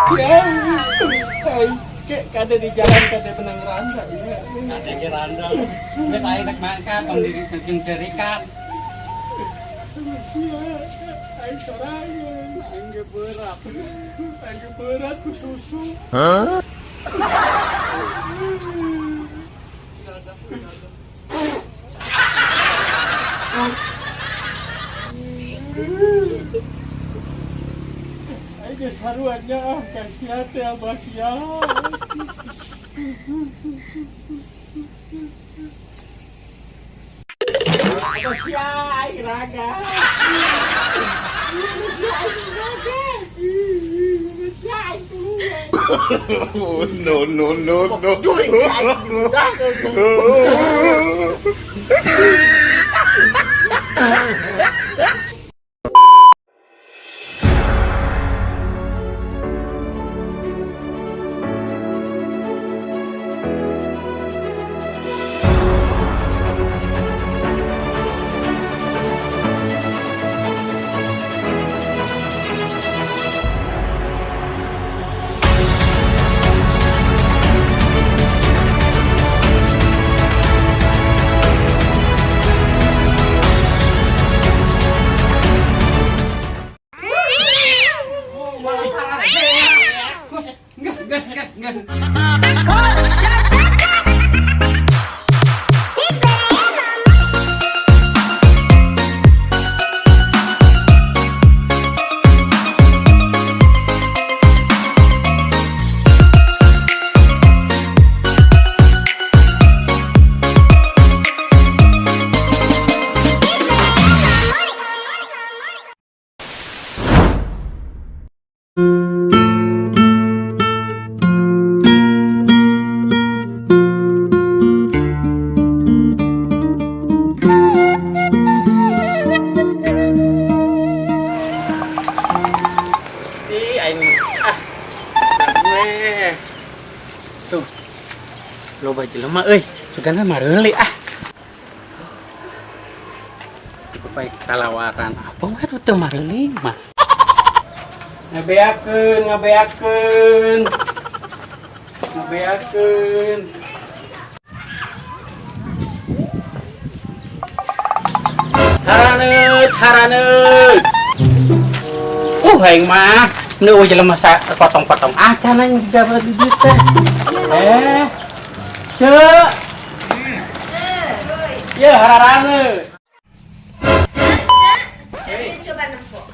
Ya, kade di jalan kade menang randa ya. Kade ki randa. Wis ae nek mangkat tong diri jeung terikat. Ai sorangan, angge berat ku susu. Hah? Aja saruannya kasihan teh Abah sia. Abah sia iraga. No, no, no, no. Gas. Tuh, lo baju lemah, sugana mareli Supaya kita lawaran, apa nggak tuh mareli mah? Ngabeakeun. Haraneut. Aing mah nu jelema potong-potong acan aing juga di dieu teh. Ceu. Ya haraneut. Coba nempok.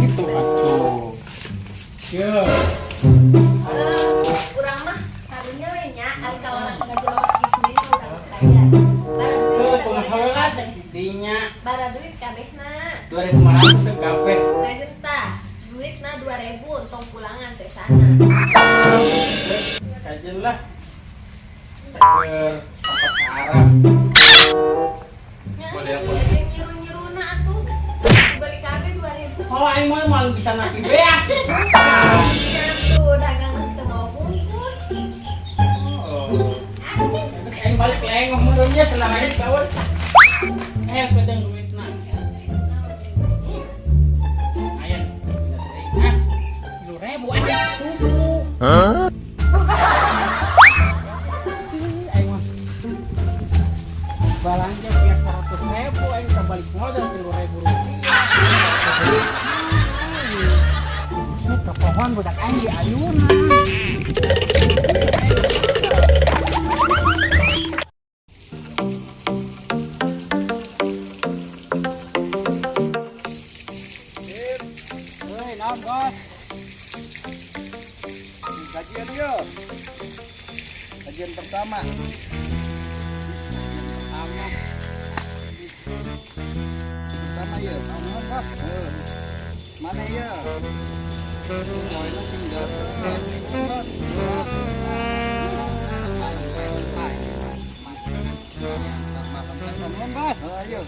Gitu atuh. Ya. Urang mah karunya we nya ari kawanan ngajelok di sini urang kaya. Heula teh dinya. Bara duit kabehna. 2.500 kabeh. Kajeun tah. Duitna 2.000 untung pulangan sesana. Kajeun lah. Saker Arab. Nya nyiru-nyiruna atuh. Dibeli kabeh 2.000. Kalau aing mah malah bisa nabi beas. Nya tuh dagangan teu mau bungkus. Aing balik aing ngomongnya senang aja kawan. Pedang duitna. Ayo. Nah, 10.000 aja subuh. Hah? Aing mah. Balanja tiap 100.000 aing balik modal 10.000 rupiah. Suka pohon budak aing di ayunan. Bos. Kajian yuk. Kajian pertama. Pertama ya. Bos. Mana ya? Poinnya singgah. Bos. Bos. Ayo.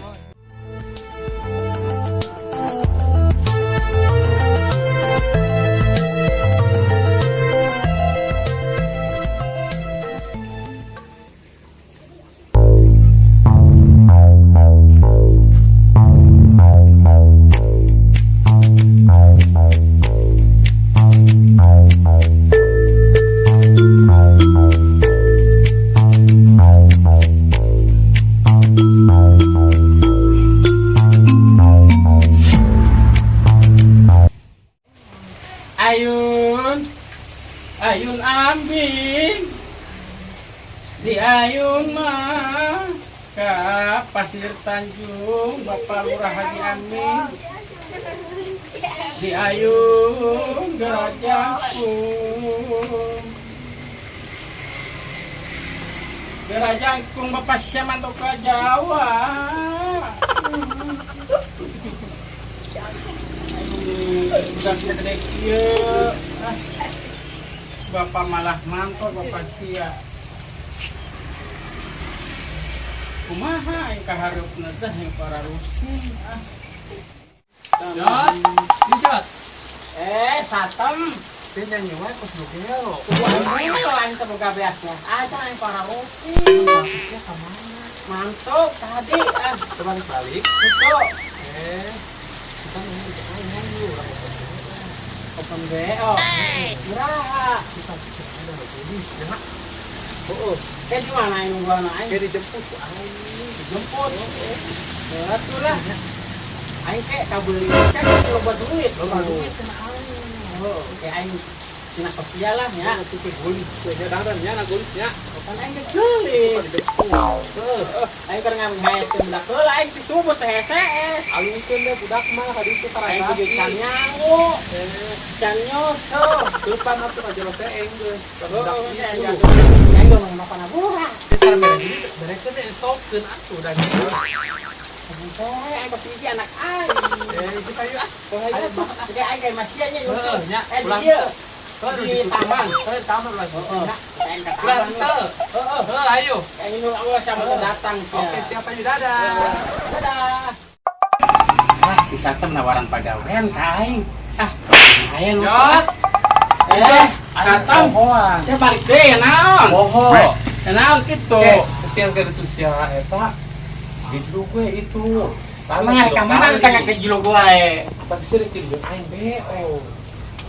ayun, ayun ambing, di ayun mah ke Pasir Tanjung, Bapak Lurah Haji Amin, di ayun Gerajangkung Bapak Syamanto ke Jawa. Udah gede kieu. Bapak malah mantap Bapak sia. Kumaha aing kaharupna teh yang para rusing ah. Jot, ini Jot. Satem. Pindah nyewa kos nukil lo. Kumaha lo aing teh boga beasna. Aja aing para rusing. Tapi kemana? Mantuk tadi ah. Coba balik. Itu Kita ini jangan yuk. open BO. Beraha. Kita ada lagi. Ya. Oh, di mana yang nungguan aing? Kayak dijemput tuh aing. Jemput. Betul lah. Aing kayak kabeli saya kalau buat duit. Duit kena Oh, kayak aing tina kerja lah ya. Itu ke gulis. Ya dandannya na gulisnya. Kan aing geus geuli. Aing keur ngamgaekeun budak heula aing disubut teh heses. Alungkeun deh budak mah ka ditu Aing tarayaki. kudu can nyangu. Can nyoso. Depan atuh ka jero teh enggeus. Budak Aing itu. aing dong mapa nabura. Kita mereka ini mereka teh stopkeun atuh dan gitu. Saya aing pasti iki anak aing. Kita yuk. Ayo, jadi aing kayak masianya nyusul. Nya, pulang. Dia di taman. Saya taman lagi. Aing ke Pulang taman. kita. Ayo. Aing nunggu Allah sama datang. Oke, siap aja dadah. Dadah. Si Satem nawaran pagawean ka aing. Aing Jot. Satem. Saya balik deh ya naon. Boho. Ya naon kitu. Kesian ke itu sia eta. Gitu gue itu. Mangar ka mana tengah ke jilo gue. Pas sering tinggal aing BO.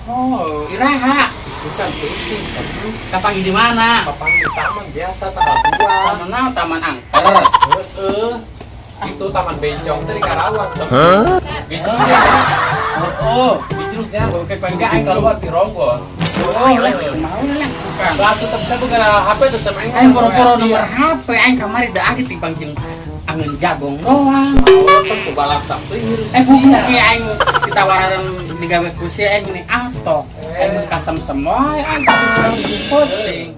Oh, iraha. Bukan penting, tapi Kapang di mana? papang di taman biasa taman dua. Taman naon? Taman angker. Itu taman bencong dari Karawang. Gitu Oh. Bijruknya. Oke, Pak. Enggak aing keluar di Ronggos. Oh, lah, mau lah. Bukan. Lah tetep saya bukan HP tetep aing. Aing poro-poro nomor HP aing kamari da agi timbang jeung angin jagong doang. Tetep ke balap sapir. Bumbu ki aing ditawaran digawe ku si aing ini ato. Aing kasem semua aing tapi penting.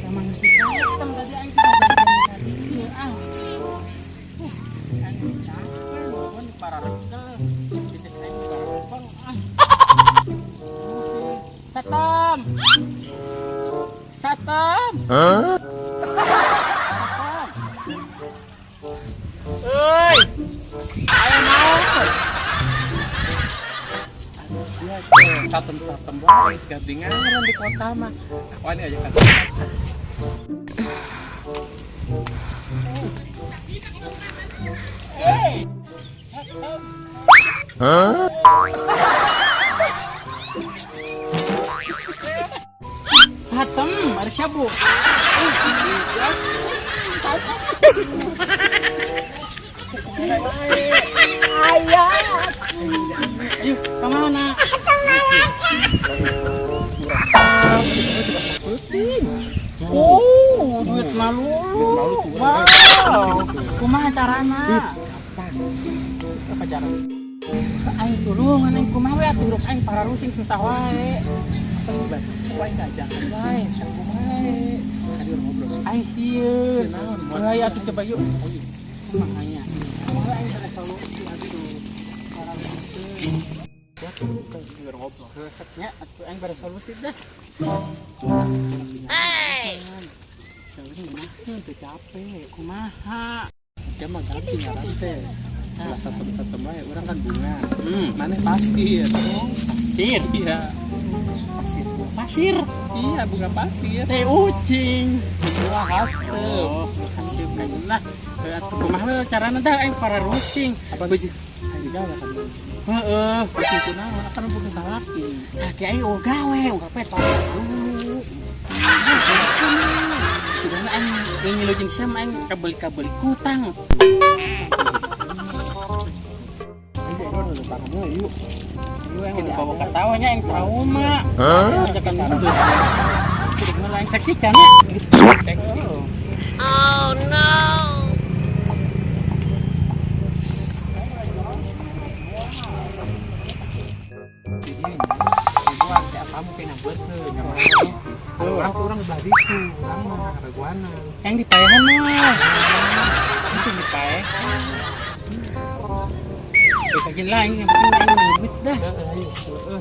Emang kita tadi aing sudah aing capek nuhun di para rekel. Bisnis aing gampang Satem. Satem. Oi. Ayo mau. Satem bae gadingan di kota mah. Aku ini aja kan. Satem, ada siapa? Ayo, kemana? Oh, duit malu. Wow, kumaha carana? Apa cara? Aing tulungan aing kumaha we atuh aing para rusing susah wae. Wae ngajak wae, aku wae. Hadir ngobrol. Aing sieun. Ayo atuh coba yuk. Kumahanya. Kumaha aing ada solusi atuh. Para rusing. Hadir ngobrol. Resepnya atuh aing bara solusi dah. Teu capek, kumaha? Dia mah ganti ngaran teh. Lah satem bae urang kan bunga. Mana Maneh pasir. pasir? Iya. Pasir. Pasir. Iya, bunga pasir. Teh ucing. Wah, hasem. Oh, pasir kan lah. Atuh kumaha we carana dah aing para rusing. Apa biji? Ayo jalan kan. Heeh. Itu naon akan bukan salaki. Laki aing gawe, petok dulu. Sudah aing ngilujeng sama aing kabel-kabel kutang. Yuk. Lu yang udah bawa ke sawahnya yang trauma. Ajakan dulu. Udah yang saksikan ya. Oh no. Kamu kena betul namanya. Orang badi itu, orang mah raguana. Yang dipayahan mah. Itu dipayah. Bagian lain yang penting aing ngebut dah.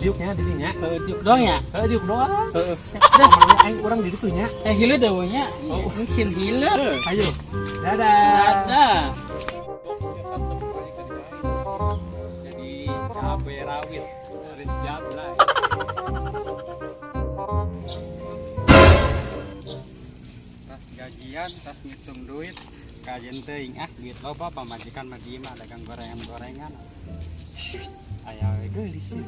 Diuknya di dinya. Diuk doang ya? Diuk doang. Siap dah. Namanya aing orang di ditu nya. Hilu dah wanya. Mungkin hilu. Ayo. Dadah. Dadah. Jadi cabai rawit dari jablay. Tas gajian, tas ngitung duit. Kajen teuing duit loba pamajikan mah dieu mah dagang gorengan-gorengan. Aya we geulis sih.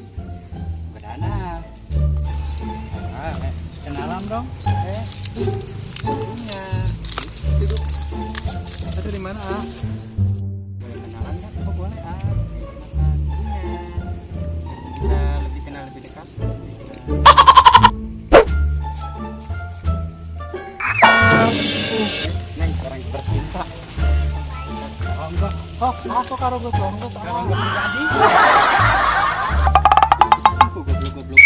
Bedana. Kenalan dong. Punya. Duduk. Itu di mana? Boleh kenalan kan? Oh, boleh Makan punya. Bisa lebih kenal lebih dekat. Neng orang bercinta. Oh enggak. Oh, aku karo gue tonggo Sekarang gak jadi. Aku goblok-goblok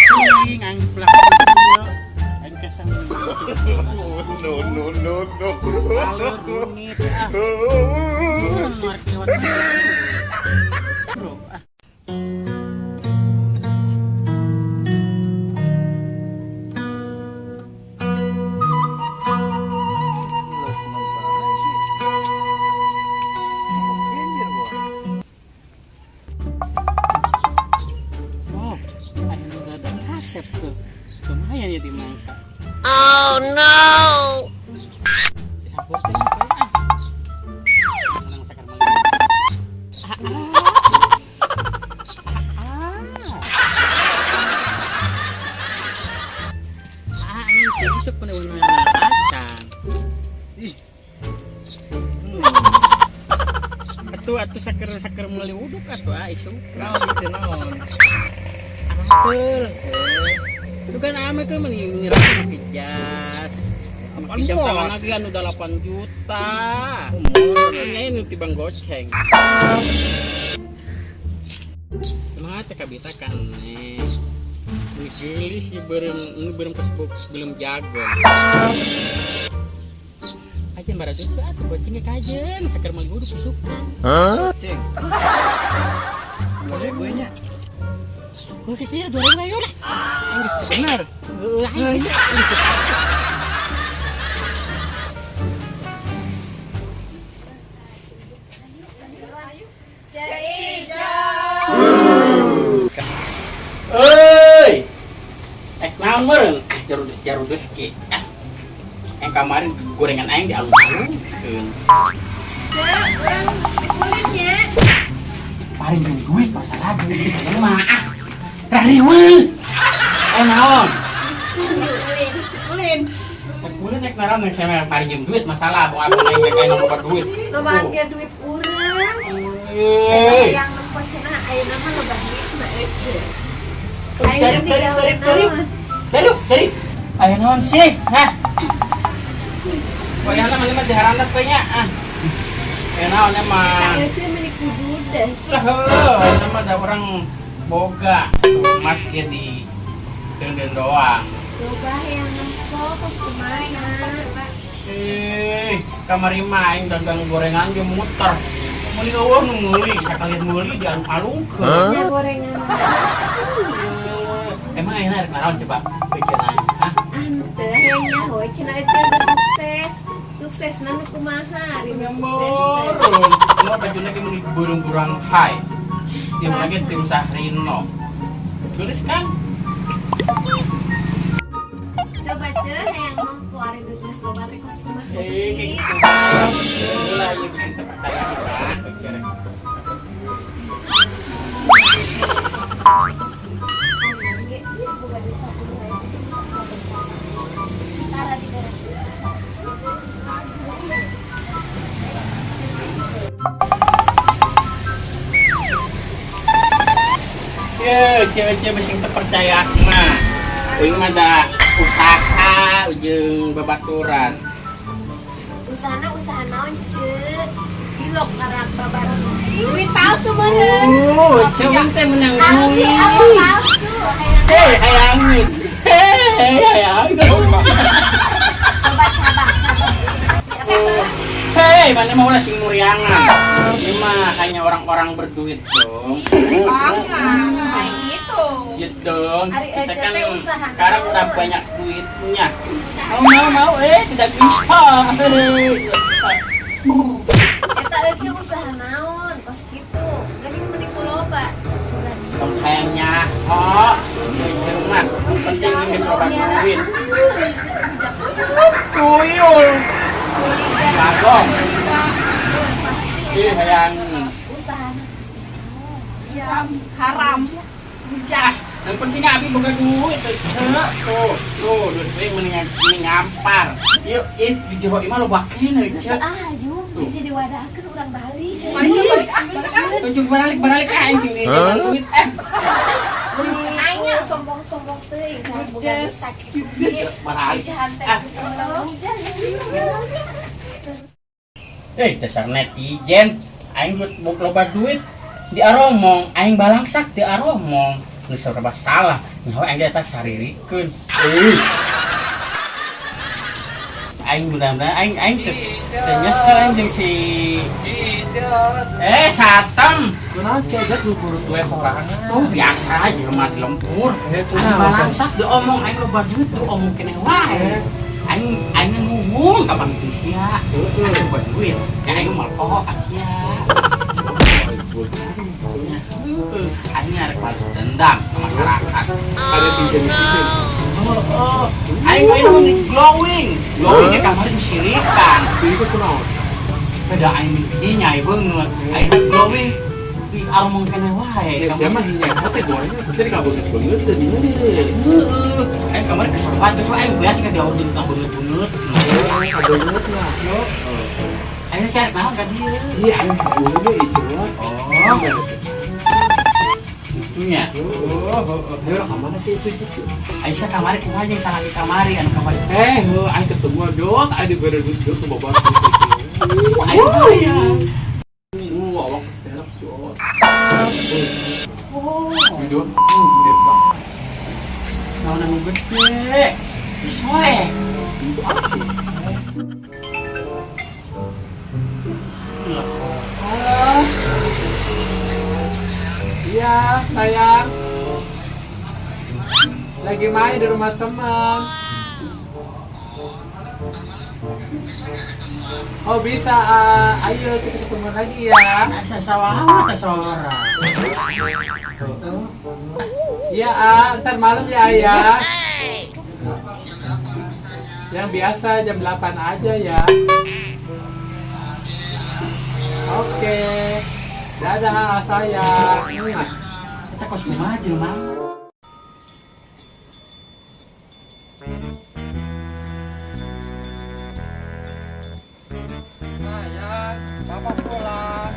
ting anjing belakang dia. Aing kesang. No, no, no, no. Alur rumit ah. Mark lewat. Bro, ah. Resep tuh lumayan ya dimangsa. Oh no. Disampurkan apa ya? Menang sakar malam. Ini jadi sok penuh-penuh acan. Ih. Atuh sakar meuli uduk atuh isu. Naon gitu naon. Betul. Itu kan ame ke menirang ke jas. Pinjam tangan lagi kan udah 8 juta. Ini tibang goceng. Kumaha teh kabita kan nih. Ini gelis ya berem kesebuk belum jago. Ajen bara juga atuh gocengnya kajen sakar mali uduk isukan. Ceng. Boleh gue nya. Gue kesini 2.000 ayo lah. Anggis benar. Anggis. Oi. Naon meureun? Jarudus ki. Yang kemarin gorengan aing di alun-alun. Orang kulitnya. Paling duit masalah duit mah. Rariweun. Naon? Ulin. Ulin nek naran nek saya paling duit masalah mau abang aing nek anu loba duit. Lobaan dia duit urang. Euy. Yang nempo cenah ayeuna mah loba duit mah ece. Dari. Aya naon sih? Hah? Pokoknya mana mah diharandas we nya. Aya naon emang. Tak ece milik kududes. Lah nama ada orang boga mas dia di den doang. Coba yang nempo kos kemana? Kamari main dagang gorengan dia muter. Muli eueuh nu meuli, sakalian meuli di alung-alungkeun. Ya gorengan. Emang enak rek naon coba beuceuna. Hah? Anteh nya hoy cenah ece udah sukses. Suksesna nu kumaha ari nu sukses. Nyamborun. Semua bajuna ge meuli burung-burung hai. Tim lagi tim Sahrino. Tulis kan? Coba yang nempo ari duit geus loba teh kos kumaha. Kayak gitu. Lah ieu bisa terpercaya kan. Iya, cewek-cewek sing terpercaya mah. Uing mah ada usaha ujung babaturan. Usaha naon ceu? Hilok karang babaran. Duit palsu meureun. Oh, cewek teh menang Palsu duit. apa palsu? Hayangin. Hayangin. Coba cabang. Hei, mana mau lah sing muriangan. Ini mah hanya orang-orang berduit dong. Nah, gitu. Gitu dong. Ari Kita aja kan teh usaha sekarang naon. udah banyak duitnya. Mau, tidak bisa. Eta aja usaha naon, pas gitu. Gani mending loba. Sudah Tong sayangnya, oh, cuma penting ini sobat duit. Tuyul, kagok. Ih, hayangin. usaha haram. Jah, yang penting abi buka duit. Tuh, duit mending ngampar. Yuk, di jero imah lo bakin aja. ayo bisa diwadahkeun urang balik. Balik ambil sekarang. Tunjuk balik aing sing di duit. Anya sombong-sombong teuing kan bukan sakit. Balik. Dihantar Dasar netizen, aing buk loba duit di aromong, aing balangsak di aromong. Nu serba salah, nyawa aing eta saririkeun. Aing benar-benar aing teu nyesel anjing si satem. Kunaon cegat lu buru tuwe sorangan. Oh biasa aja mati lempur. Aing kunaon, balangsak diomong aing loba duit diomong keneh wae. Aing ngomong kapan teh sia. Aing loba duit, ya aing mal pohok sia. Aing arek balas dendam ke masyarakat. Ada pinjam-pinjam. Aing mah ini glowing ke kamar disirikan. Itu kunaon? Beda aing ini nyai banget. Aing glowing di aromong keneh wae. Ya mah hinya teh gorengnya bisa dikabeungeut teh di Aing kamar kesempat terus aing biasa ka diaudun ka beungeut-beungeut. kabeungeut lah. Yo. Aing share naon ka dieu? Iya, aing dulu ge ijeut. Oh. Itunya. Ayo kamana teh itu. Aisyah kamari kumaha jeung salah di kamari anu kamari. Aing ketemu jot, ada beredut jot babat. Aing ya. Awak setelak jot. Oh. Jot, gede banget. Naon anu gede. Soe. Halo. Iya, sayang. Lagi main di rumah teman. Oh bisa, ayo kita ketemu lagi ya. Asa sawaha teh sawara. Iya, ntar malam ya ayah. Yang biasa jam 8 aja ya. Oke. Dadah sayang. Kita kos kumaha jelema. Sayang, papa pulang.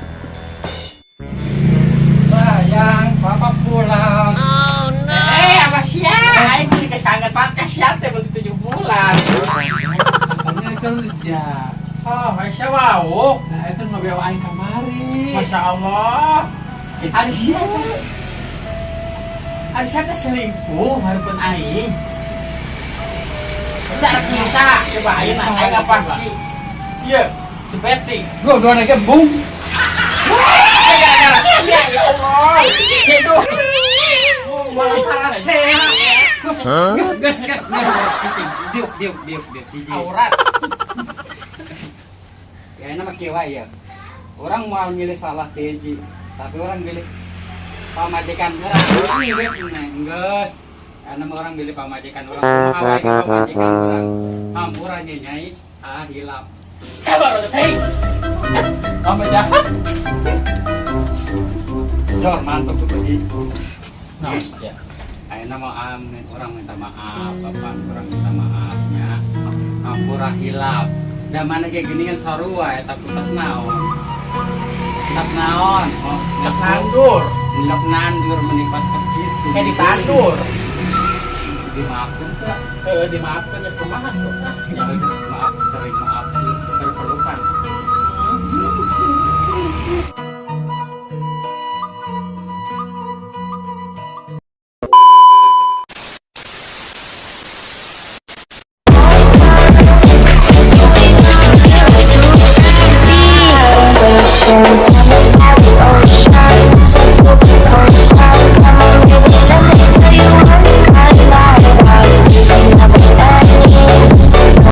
Sayang, papa pulang. Apa sia? Aing kudu kesanget pat ka sia teh begitu 7 bulan. Katanya kerja. Oh, Aisyah wau. Nah itu ngebawa aing kamari. Masya Allah. Aisyah teh selingkuh hareupeun aing. Cara bisa coba aing aing apa sih? Iya, si Betty. Gua dua nege bung. Gara-gara sia ya Allah. Hidup. Malah salah saya. Gas. Diuk. Aurat. Kayaknya mah kewa ya. Orang mau milih salah seji, tapi orang milih pamajikan orang. Geus. Karena orang milih pamajikan orang, kumaha wae pamajikan orang. Hampurannya nyai, hilap. Sabar teh. Kamu jahat. Jor mantap tuh pergi. Nah, ya. Ayeuna mah orang minta maaf, Bapak, orang minta maafnya. Hampura hilap. Da mana ge geuningan sarua eta putas naon. Tas naon? Oh, Tas nganggur. Ngelok nandur menikmat pas gitu. Ditandur. Dimaafkan tuh. Dimaafkan ya kumaha tuh. Ya udah maaf, sering maaf.